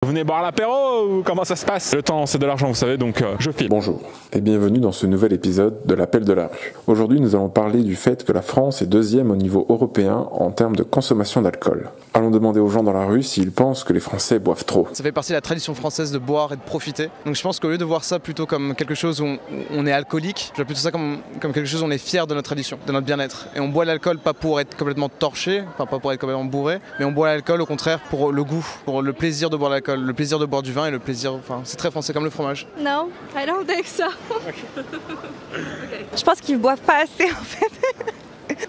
Vous venez boire l'apéro ou comment ça se passe? Le temps c'est de l'argent vous savez donc je file. Bonjour et bienvenue dans ce nouvel épisode de l'appel de la rue. Aujourd'hui nous allons parler du fait que la France est deuxième au niveau européen en termes de consommation d'alcool. Allons demander aux gens dans la rue s'ils pensent que les Français boivent trop. Ça fait partie de la tradition française de boire et de profiter. Donc je pense qu'au lieu de voir ça plutôt comme quelque chose où on est alcoolique, je vois plutôt ça comme quelque chose où on est fier de notre tradition, de notre bien-être. Et on boit l'alcool pas pour être complètement torché, enfin pas pour être complètement bourré, mais on boit l'alcool au contraire pour le goût, pour le plaisir de boire l'alcool. Le plaisir de boire du vin et le plaisir, enfin c'est très français comme le fromage. Non, I don't think so. Je pense qu'ils boivent pas assez en fait.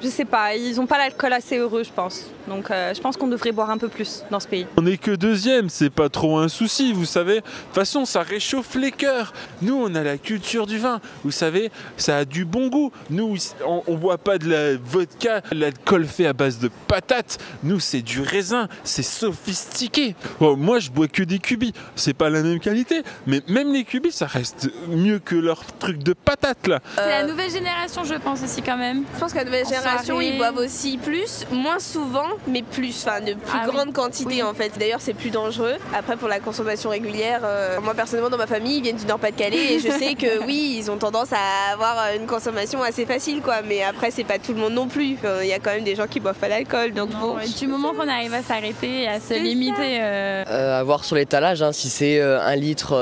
Je sais pas, ils ont pas l'alcool assez heureux je pense. Donc je pense qu'on devrait boire un peu plus dans ce pays. On n'est que deuxième, c'est pas trop un souci, vous savez. De toute façon, ça réchauffe les cœurs. Nous, on a la culture du vin. Vous savez, ça a du bon goût. Nous, on boit pas de la vodka, l'alcool fait à base de patates. Nous, c'est du raisin, c'est sophistiqué. Bon, moi, je bois que des cubis. C'est pas la même qualité, mais même les cubis, ça reste mieux que leur truc de patates là. C'est la nouvelle génération, je pense aussi quand même. Je pense que la nouvelle génération, soirée. ils boivent aussi plus, moins souvent, mais plus, enfin de plus grande quantité en fait. D'ailleurs, c'est plus dangereux. Après, pour la consommation régulière, moi personnellement dans ma famille, ils viennent du Nord-Pas-de-Calais et je sais que oui, ils ont tendance à avoir une consommation assez facile, quoi. Mais après, c'est pas tout le monde non plus. Il y a quand même des gens qui boivent pas d'alcool, donc bon. Du moment qu'on arrive à s'arrêter et à se limiter. À voir sur l'étalage, si c'est 1 litre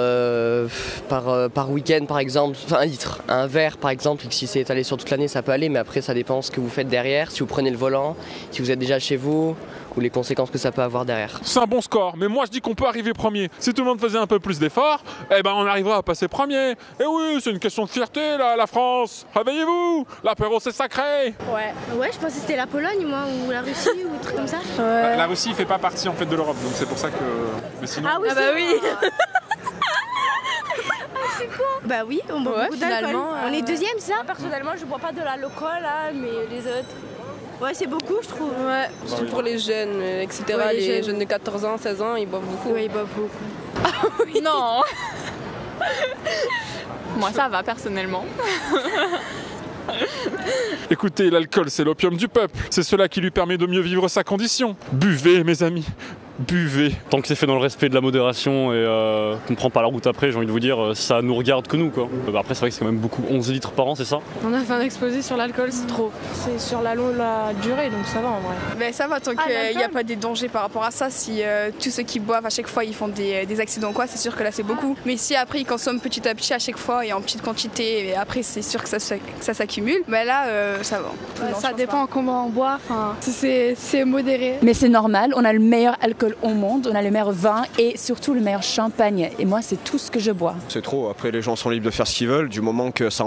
par week-end par exemple, enfin 1 litre, un verre par exemple, et que si c'est étalé sur toute l'année ça peut aller, mais après ça dépend ce que vous faites derrière, si vous prenez le volant, si vous êtes déjà chez vous, ou les conséquences que ça peut avoir derrière. C'est un bon score, mais moi je dis qu'on peut arriver premier. Si tout le monde faisait un peu plus d'efforts, eh ben on arrivera à passer premier. Et oui, c'est une question de fierté là, la France. Réveillez-vous, l'apéro c'est sacré. Ouais, je pensais que c'était la Pologne, moi, ou la Russie, ou un truc comme ça. La Russie fait pas partie en fait de l'Europe, donc c'est pour ça que. Mais sinon... Ah oui, bah oui. Bah oui, on boit beaucoup d'alcool. On est deuxième, ça? Personnellement, je bois pas de l'alcool, là, mais les autres. Ouais, c'est beaucoup, je trouve. Ouais, surtout pour les jeunes, etc. Ouais, les jeunes de 14 ans, 16 ans, ils boivent beaucoup. Oui, ils boivent beaucoup. Oui. Non. Moi, ça va, personnellement. Écoutez, l'alcool c'est l'opium du peuple. C'est cela qui lui permet de mieux vivre sa condition. Buvez, mes amis. Buvez. Tant que c'est fait dans le respect de la modération et qu'on ne prend pas la route après, j'ai envie de vous dire, ça nous regarde que nous, quoi. Après, c'est vrai que c'est quand même beaucoup, 11 litres par an, c'est ça? On a fait un exposé sur l'alcool, c'est trop. C'est sur la durée, donc ça va en vrai. Mais ça va tant qu'il n'y a pas des dangers par rapport à ça. Si tous ceux qui boivent à chaque fois ils font des accidents quoi, c'est sûr que là c'est beaucoup. Mais si après ils consomment petit à petit à chaque fois et en petite quantité et après c'est sûr que ça s'accumule, mais là ça va. Ouais, ça dépend comment on boit, si c'est modéré. Mais c'est normal, on a le meilleur alcool au monde, on a le meilleur vin et surtout le meilleur champagne. Et moi c'est tout ce que je bois. C'est trop, après les gens sont libres de faire ce qu'ils veulent du moment que ça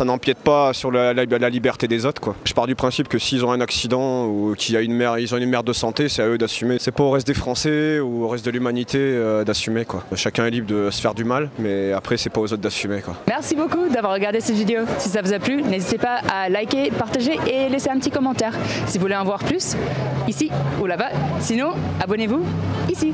n'empiète pas sur la liberté des autres, quoi. Je pars du principe que s'ils ont un accident ou qu'ils ont une merde de santé, c'est à eux d'assumer. C'est pas au reste des Français ou au reste de l'humanité d'assumer, quoi. Chacun est libre de se faire du mal, mais après c'est pas aux autres d'assumer, quoi. Merci beaucoup d'avoir regardé cette vidéo. Si ça vous a plu, n'hésitez pas à liker, partager et laisser un petit commentaire. Si vous voulez en voir plus, ici ou là-bas. Sinon, abonnez-vous ici.